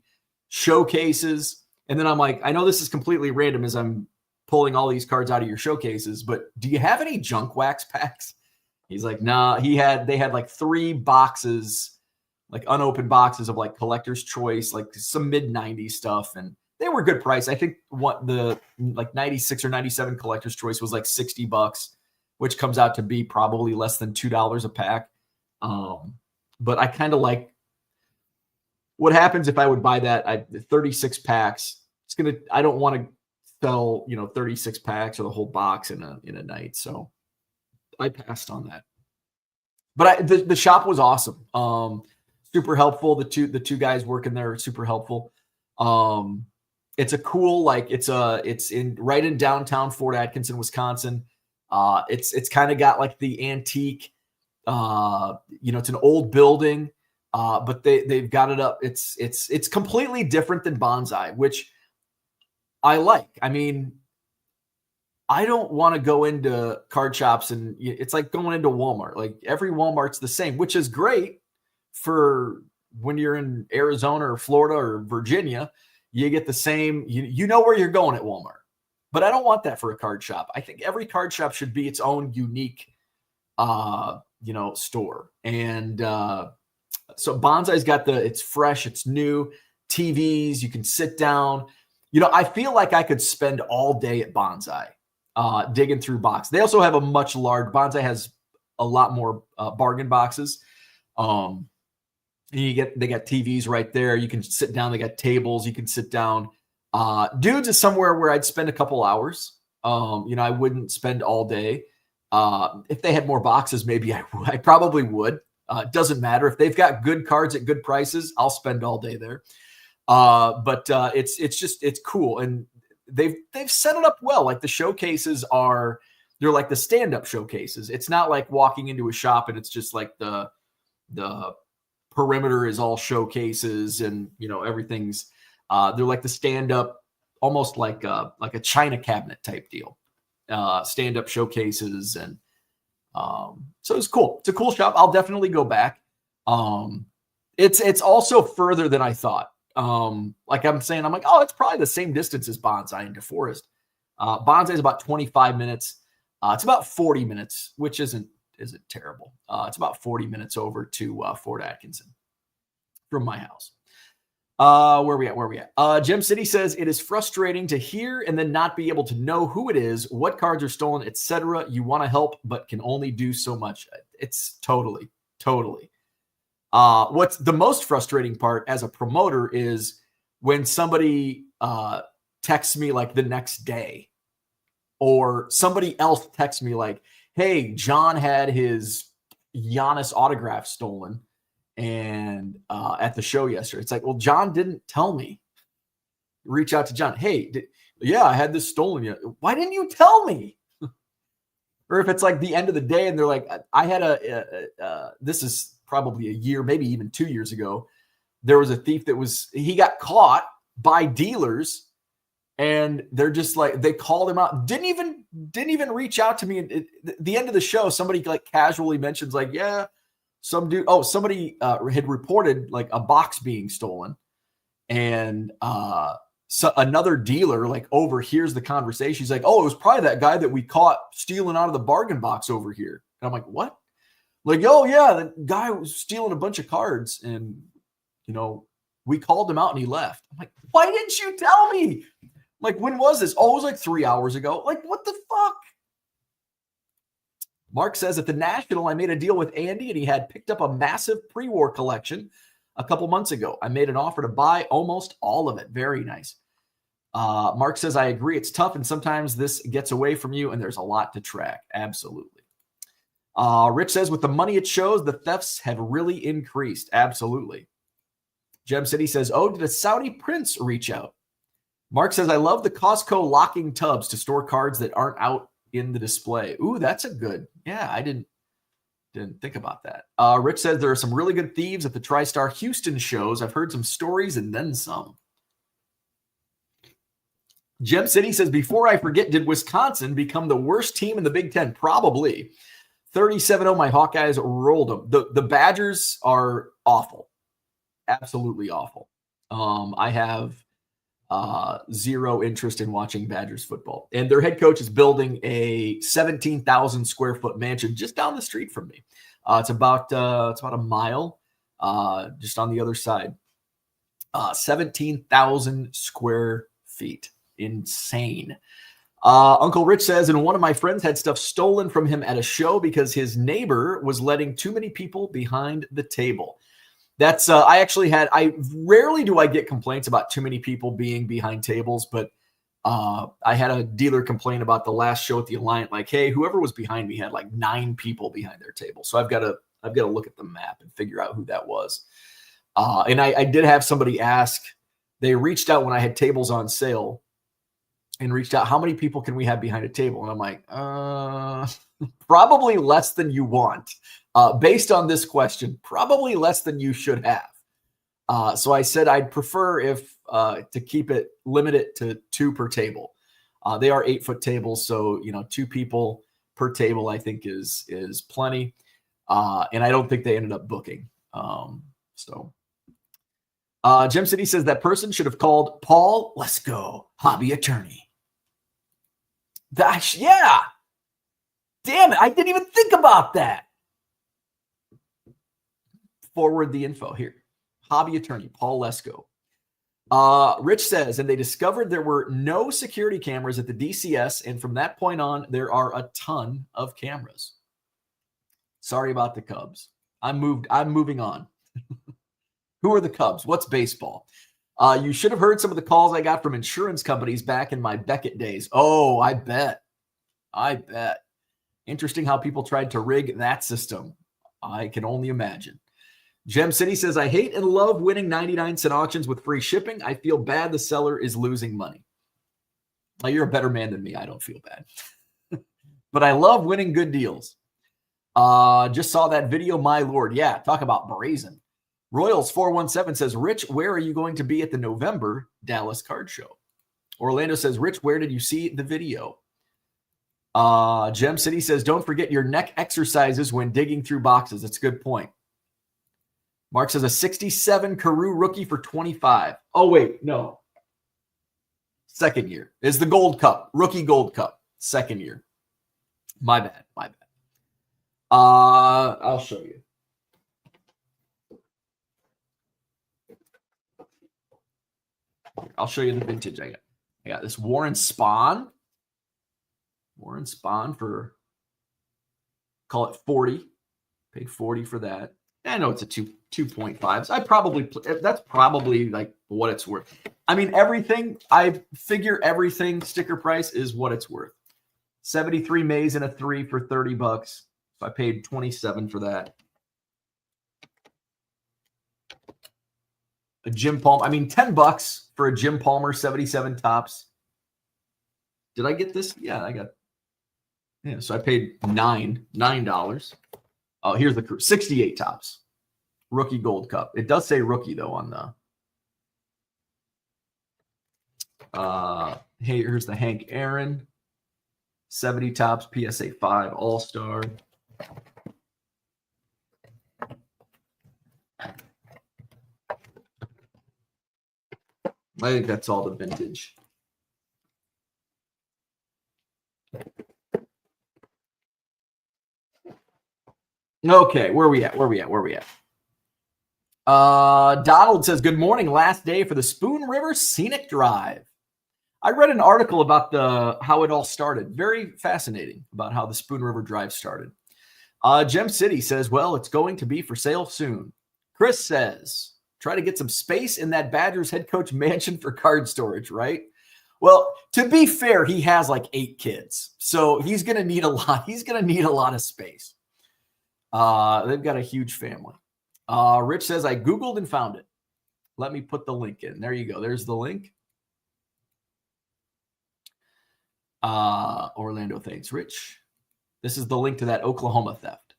showcases. And then I'm like, I know this is completely random as I'm pulling all these cards out of your showcases, but do you have any junk wax packs? He's like, nah, they had like 3 boxes, like unopened boxes of like collector's choice, like some mid-90s stuff. And they were good price. I think what the like 96 or 97 collector's choice was like $60, which comes out to be probably less than $2 a pack. But I kind of like what happens if I would buy that 36 packs. I don't want to sell, 36 packs or the whole box in a night. So I passed on that. But the shop was awesome. Super helpful. The two guys working there are super helpful. It's a cool, it's right in downtown Fort Atkinson, Wisconsin. It's kind of got like the antique, it's an old building, but they've got it up. It's completely different than Bonsai, which I like. I mean, I don't want to go into card shops and it's like going into Walmart. Like every Walmart's the same, which is great for when you're in Arizona or Florida or Virginia. You get the same, you know where you're going at Walmart. But I don't want that for a card shop. I think every card shop should be its own unique, store. And so Bonsai's got it's fresh, it's new, TVs, you can sit down. I feel like I could spend all day at Bonsai. digging through box. They also have a much large, Bonsai has a lot more bargain boxes. They got TVs right there. You can sit down. They got tables. You can sit down. Dudes is somewhere where I'd spend a couple hours. I wouldn't spend all day. If they had more boxes, maybe I probably would. It doesn't matter. If they've got good cards at good prices, I'll spend all day there. But it's cool. And they've set it up well. Like the showcases they're like the stand-up showcases. It's not like walking into a shop and it's just like the perimeter is all showcases and everyth's they're like the stand-up, almost like a china cabinet type deal. Stand-up showcases, and so it's cool. It's a cool shop. I'll definitely go back. It's also further than I thought. Like I'm saying, I'm like, oh, it's probably the same distance as Bonsai and DeForest. Bonsai is about 25 minutes. It's about 40 minutes, which isn't terrible. It's about 40 minutes over to Fort Atkinson from my house. Where we at? Gem City says it is frustrating to hear and then not be able to know who it is, what cards are stolen, etc. You want to help, but can only do so much. It's totally. What's the most frustrating part as a promoter is when somebody texts me like the next day, or somebody else texts me like, hey, John had his Giannis autograph stolen and at the show yesterday. It's like, well, John didn't tell me. Reach out to John. Hey, I had this stolen. Why didn't you tell me? Or if it's like the end of the day and they're like, I had this is probably a year, maybe even 2 years ago. There was a thief he got caught by dealers, and they're just like, they called him out. Didn't even reach out to me. At the end of the show, somebody like casually mentions like, yeah, somebody had reported like a box being stolen, and so another dealer like overhears the conversation. He's like, oh, it was probably that guy that we caught stealing out of the bargain box over here. And I'm like, what? Like, oh yeah, the guy was stealing a bunch of cards, and we called him out and he left. I'm like, why didn't you tell me? Like, when was this? Oh, it was like 3 hours ago. Like, what the fuck? Mark says, at the National, I made a deal with Andy, and he had picked up a massive pre-war collection a couple months ago. I made an offer to buy almost all of it. Very nice. Mark says, I agree. It's tough, and sometimes this gets away from you, and there's a lot to track. Absolutely. Rich says, with the money it shows, the thefts have really increased. Absolutely. Gem City says, oh, did a Saudi prince reach out? Mark says, I love the Costco locking tubs to store cards that aren't out in the display. Ooh, that's a good. Yeah, I didn't think about that. Rich says there are some really good thieves at the TriStar Houston shows. I've heard some stories and then some. Gem City says, before I forget, did Wisconsin become the worst team in the Big Ten? Probably. 37-0, my Hawkeyes rolled them. The Badgers are awful. Absolutely awful. I have zero interest in watching Badgers football. And their head coach is building a 17,000 square foot mansion just down the street from me. It's about a mile just on the other side. 17,000 square feet. Insane. Uncle Rich says, and one of my friends had stuff stolen from him at a show because his neighbor was letting too many people behind the table. That's I rarely do I get complaints about too many people being behind tables, but I had a dealer complain about the last show at the Alliant, like, hey, whoever was behind me had like 9 people behind their table. So I've got to look at the map and figure out who that was. And I did have somebody ask, they reached out when I had tables on sale and reached out, how many people can we have behind a table? And I'm like, probably less than you want. Based on this question, probably less than you should have. So I said I'd prefer if to keep it limited to 2 per table. They are 8-foot tables, so 2 people per table I think is plenty. And I don't think they ended up booking. Gem City says that person should have called Paul Lesko, hobby attorney. Yeah. Damn it, I didn't even think about that. Forward the info here. Hobby attorney, Paul Lesko. Rich says, and they discovered there were no security cameras at the DCS, and from that point on, there are a ton of cameras. Sorry about the Cubs. I'm moving on. Who are the Cubs? What's baseball? You should have heard some of the calls I got from insurance companies back in my Beckett days. Oh, I bet. Interesting how people tried to rig that system. I can only imagine. Gem City says, I hate and love winning 99-cent auctions with free shipping. I feel bad the seller is losing money. Well, you're a better man than me. I don't feel bad. But I love winning good deals. Just saw that video, my lord. Yeah, talk about brazen. Royals 417 says, Rich, where are you going to be at the November Dallas Card Show? Orlando says, Rich, where did you see the video? Gem City says, don't forget your neck exercises when digging through boxes. That's a good point. Mark says a 67 Carew rookie for 25. Oh, wait, no. Second year is the Gold Cup, rookie Gold Cup, second year. My bad. I'll show you. I'll show you the vintage I got. I got this Warren Spahn. Warren Spahn for, call it 40. Paid 40 for that. I know it's a 2.5. That's probably like what it's worth. I mean, I figure everything sticker price is what it's worth. 73 Mays and a 3 for $30. So I paid 27 for that. A Jim Palmer. I mean, $10 for a Jim Palmer 77 tops. Did I get this? Yeah, I got. Yeah, so I paid $9. Oh, here's the 68 tops. Rookie Gold Cup. It does say rookie though on the. Hey, here's the Hank Aaron 70 tops PSA 5 All Star. I think that's all the vintage. Okay, where are we at? Donald says, good morning. Last day for the Spoon River Scenic Drive. I read an article about how it all started. Very fascinating about how the Spoon River Drive started. Gem City says, well, it's going to be for sale soon. Chris says, try to get some space in that Badgers head coach mansion for card storage, right? Well, to be fair, he has like 8 kids. So he's going to need a lot. He's going to need a lot of space. They've got a huge family. Rich says, I Googled and found it. Let me put the link in. There you go. There's the link. Orlando, thanks, Rich. This is the link to that Oklahoma theft.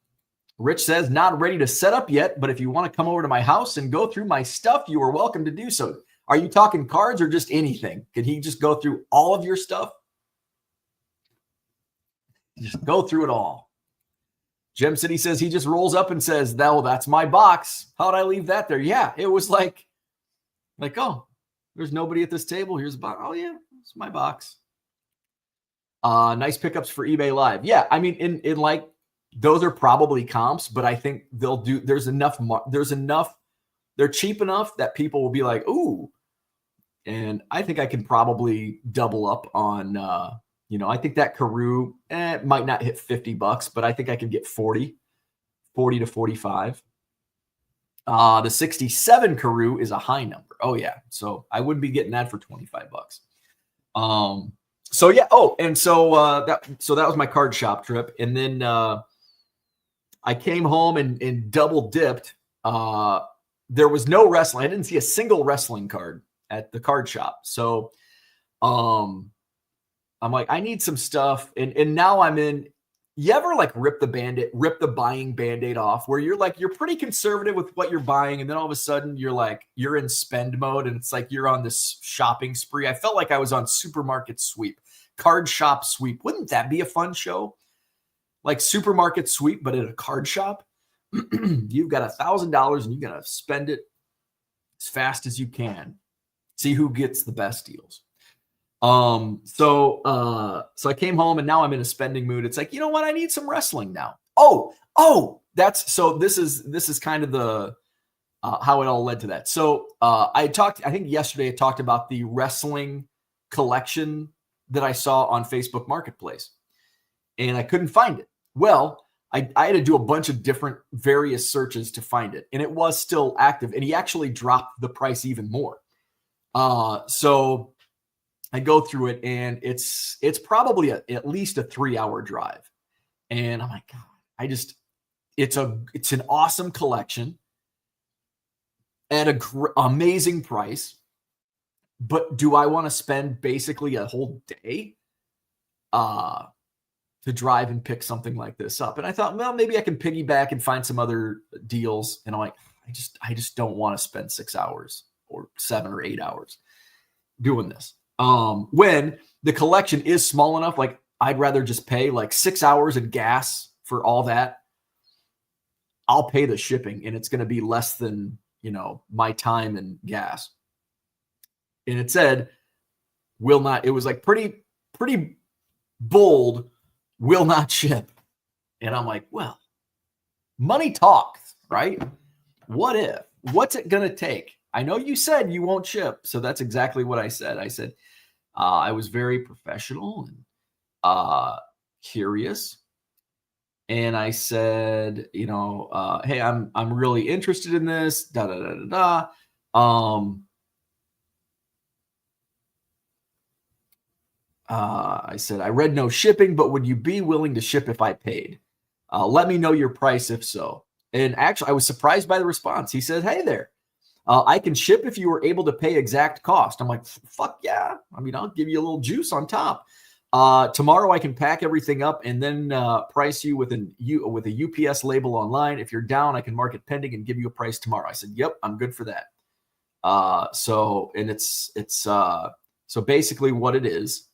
Rich says, not ready to set up yet, but if you want to come over to my house and go through my stuff, you are welcome to do so. Are you talking cards or just anything? Could he just go through all of your stuff? Just go through it all. Gem City says he just rolls up and says, well, that's my box. How'd I leave that there? Yeah, it was like, oh, there's nobody at this table. Here's a box. Oh, yeah, it's my box. Nice pickups for eBay Live. Yeah, I mean, in like, those are probably comps, but I think there's enough, they're cheap enough that people will be like, ooh. And I think I can probably double up on, I think that Carew might not hit $50, but I think I can get 40 to 45. The 67 Carew is a high number. Oh yeah. So I wouldn't be getting that for $25. So yeah. Oh, and so that was my card shop trip. And then I came home and double dipped. There was no wrestling. I didn't see a single wrestling card at the card shop. So I'm like, I need some stuff. And now I'm in, you ever like rip the buying Band-Aid off where you're pretty conservative with what you're buying. And then all of a sudden you're in spend mode and it's like, you're on this shopping spree. I felt like I was on Supermarket Sweep, Card Shop Sweep. Wouldn't that be a fun show? Like Supermarket Sweep, but at a card shop. You've got $1,000 and you got to spend it as fast as you can. See who gets the best deals. So I came home and now I'm in a spending mood. It's like, you know what? I need some wrestling now. Oh, this is kind of how it all led to that. So I think yesterday I talked about the wrestling collection that I saw on Facebook Marketplace, and I couldn't find it. Well, I had to do a bunch of different various searches to find it, and it was still active, and he actually dropped the price even more. So I go through it, and it's probably at least a 3-hour drive. And I'm like, God, it's an awesome collection at an amazing price. But do I want to spend basically a whole day to drive and pick something like this up? And I thought, well, maybe I can piggyback and find some other deals. And I'm like, I just don't want to spend 6 hours or 7 or 8 hours doing this. When the collection is small enough, like I'd rather just pay like 6 hours in gas for all that. I'll pay the shipping, and it's going to be less than, my time and gas. And it said, will not, it was like pretty bold, will not ship. And I'm like, well, money talks, right? What if? What's it going to take? I know you said you won't ship. So that's exactly what I said. I said, I was very professional and curious. And I said, hey, I'm really interested in this. Da da da da da. I said, I read no shipping, but would you be willing to ship if I paid? Let me know your price if so. And actually, I was surprised by the response. He said, hey there, I can ship if you were able to pay exact cost. I'm like, fuck yeah. I mean, I'll give you a little juice on top. Tomorrow I can pack everything up and then price you with a UPS label online. If you're down, I can mark it pending and give you a price tomorrow. I said, yep, I'm good for that. So basically what it is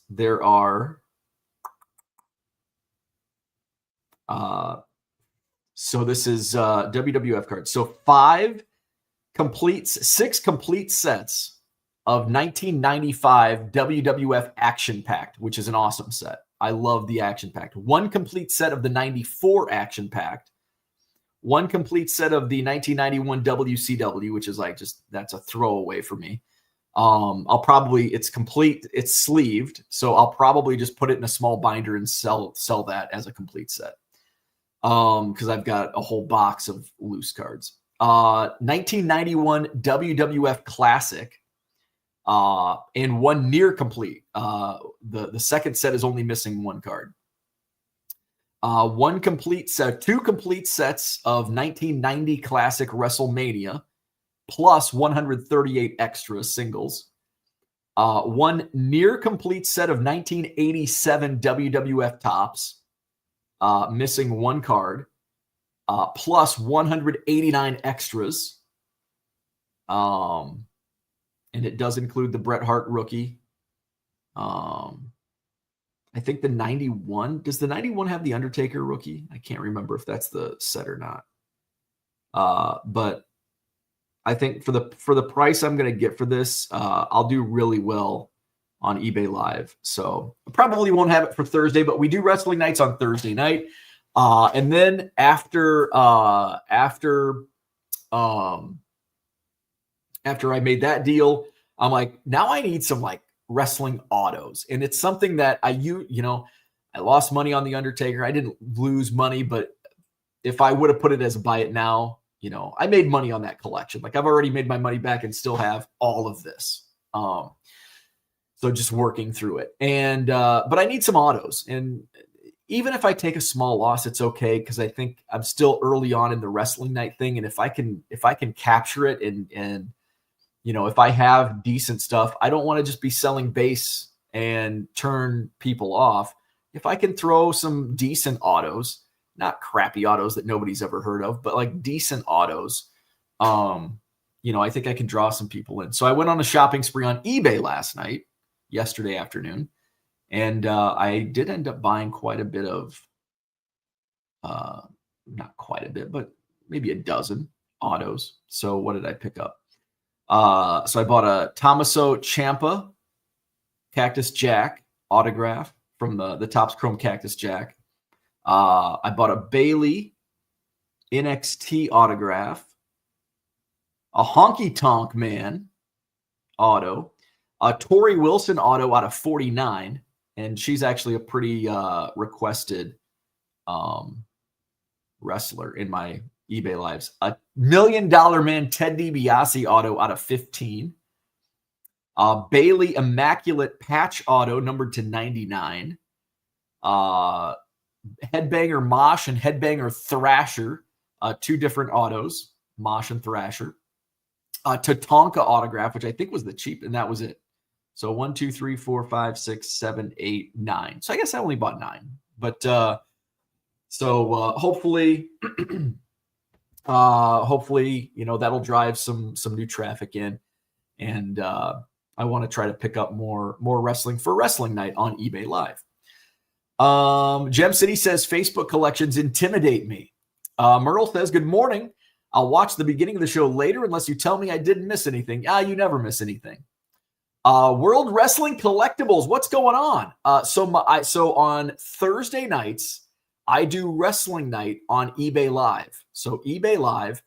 there are so this is WWF cards. So 6 complete sets of 1995 WWF Action Pact, which is an awesome set. I love the Action Pact. 1 complete set of the 94 Action Pact. 1 complete set of the 1991 WCW, which is like that's a throwaway for me. It's complete, it's sleeved, so I'll probably just put it in a small binder and sell that as a complete set. Because I've got a whole box of loose cards. 1991 WWF Classic, and 1 near complete. The second set is only missing 1 card. 1 complete set, 2 complete sets of 1990 Classic WrestleMania, plus 138 extra singles. 1 near complete set of 1987 WWF tops, missing 1 card, plus 189 extras. And it does include the Bret Hart rookie. I think the 91, does the 91 have the Undertaker rookie? I can't remember if that's the set or not. But I think for the price I'm going to get for this, I'll do really well on eBay Live. So I probably won't have it for Thursday, but we do wrestling nights on Thursday night. And then after I made that deal, I'm like, now I need some like wrestling autos. And it's something that I lost money on the Undertaker. I didn't lose money, but if I would have put it as a buy it now, I made money on that collection. Like I've already made my money back and still have all of this. So just working through it. And, but I need some autos. And even if I take a small loss, it's okay. Cause I think I'm still early on in the wrestling night thing. And if I can capture it and, if I have decent stuff, I don't want to just be selling base and turn people off. If I can throw some decent autos, not crappy autos that nobody's ever heard of, but like decent autos, I think I can draw some people in. So I went on a shopping spree on eBay yesterday afternoon, and I did end up buying quite a bit of, not quite a bit, but maybe a dozen autos. So what did I pick up? So I bought a Tommaso Ciampa Cactus Jack autograph from the Topps Chrome Cactus Jack. I bought a Bailey NXT autograph, a Honky Tonk Man auto, a Tori Wilson auto out of 49, and she's actually a pretty requested wrestler in my eBay lives. A $1 Million Man Ted DiBiase auto out of 15. Bailey Immaculate Patch auto numbered to 99. Headbanger Mosh and Headbanger Thrasher, 2 different autos, Mosh and Thrasher. Tatanka autograph, which I think was the cheap, and that was it. So 1, 2, 3, 4, 5, 6, 7, 8, 9. So I guess I only bought 9. But hopefully, that'll drive some new traffic in, and I want to try to pick up more wrestling for wrestling night on eBay Live. Gem City says Facebook collections intimidate me. Merle says, good morning. I'll watch the beginning of the show later unless you tell me I didn't miss anything. You never miss anything. World Wrestling Collectibles, what's going on? So on Thursday nights, I do wrestling night on eBay Live. So eBay Live,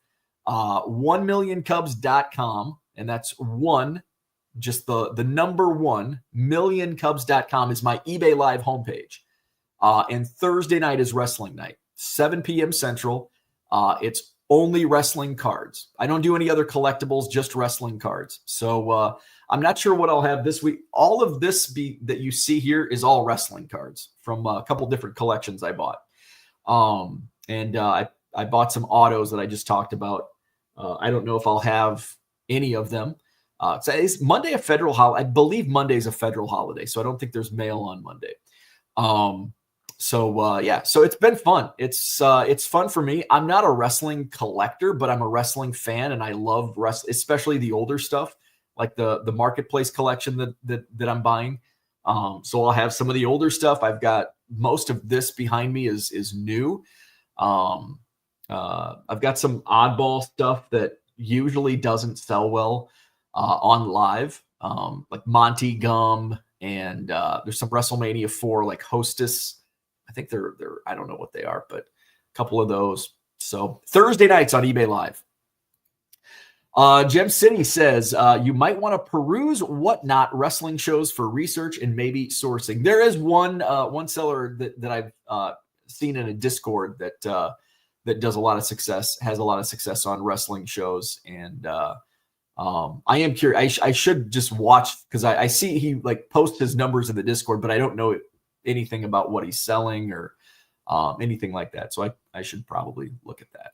1millioncubs.com, and that's one, just the number 1, millioncubs.com is my eBay Live homepage. And Thursday night is wrestling night, 7 p.m. Central. It's only wrestling cards. I don't do any other collectibles, just wrestling cards. So I'm not sure what I'll have this week. All of this that you see here is all wrestling cards from a couple different collections I bought. I bought some autos that I just talked about. I don't know if I'll have any of them. Is Monday a federal holiday? I believe Monday is a federal holiday, so I don't think there's mail on Monday. So it's been fun. It's fun for me. I'm not a wrestling collector, but I'm a wrestling fan, and I love wrestling, especially the older stuff, like the Marketplace collection that I'm buying. So I'll have some of the older stuff. I've got most of this behind me is new. I've got some oddball stuff that usually doesn't sell well on live, like Monty Gum, and there's some WrestleMania 4 like Hostess. I think they're I don't know what they are, but a couple of those. So Thursday nights on eBay Live. Gem City says you might want to peruse Whatnot wrestling shows for research and maybe sourcing. There is one seller that I've seen in a Discord that does a lot of success, has a lot of success on wrestling shows, and I am curious. I should just watch, because I see he like posts his numbers in the Discord, but I don't know anything about what he's selling or anything like that. So I should probably look at that.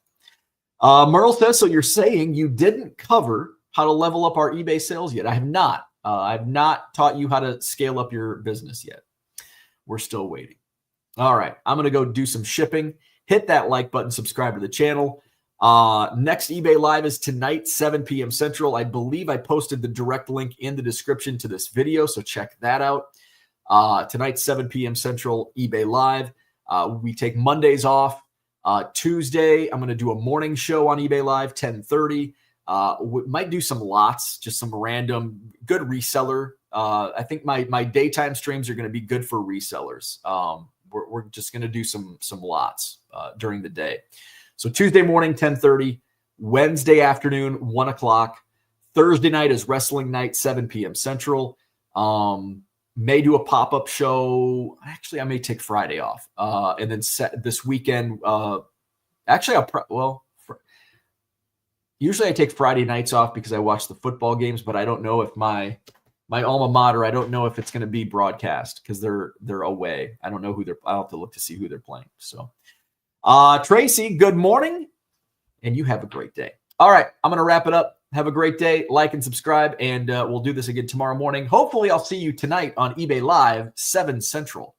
Merle says, so you're saying you didn't cover how to level up our eBay sales yet? I have not. I've not taught you how to scale up your business yet. We're still waiting. All right. I'm going to go do some shipping. Hit that like button, subscribe to the channel. Next eBay Live is tonight, 7 p.m. Central. I believe I posted the direct link in the description to this video, so check that out. Tonight, 7 p.m. Central, eBay Live. We take Mondays off. Tuesday, I'm going to do a morning show on eBay Live, 10:30. We might do some lots, just some random good reseller. I think my daytime streams are going to be good for resellers. We're just going to do some lots during the day. So Tuesday morning, 10:30. Wednesday afternoon, 1 o'clock. Thursday night is wrestling night, 7 p.m. Central. May do a pop-up show. Actually, I may take Friday off. And then this weekend, usually I take Friday nights off because I watch the football games, but I don't know if my alma mater, I don't know if it's going to be broadcast because they're away. I don't know I'll have to look to see who they're playing. So, Tracy, good morning, and you have a great day. All right, I'm going to wrap it up. Have a great day. Like and subscribe, and we'll do this again tomorrow morning. Hopefully, I'll see you tonight on eBay Live, 7 Central.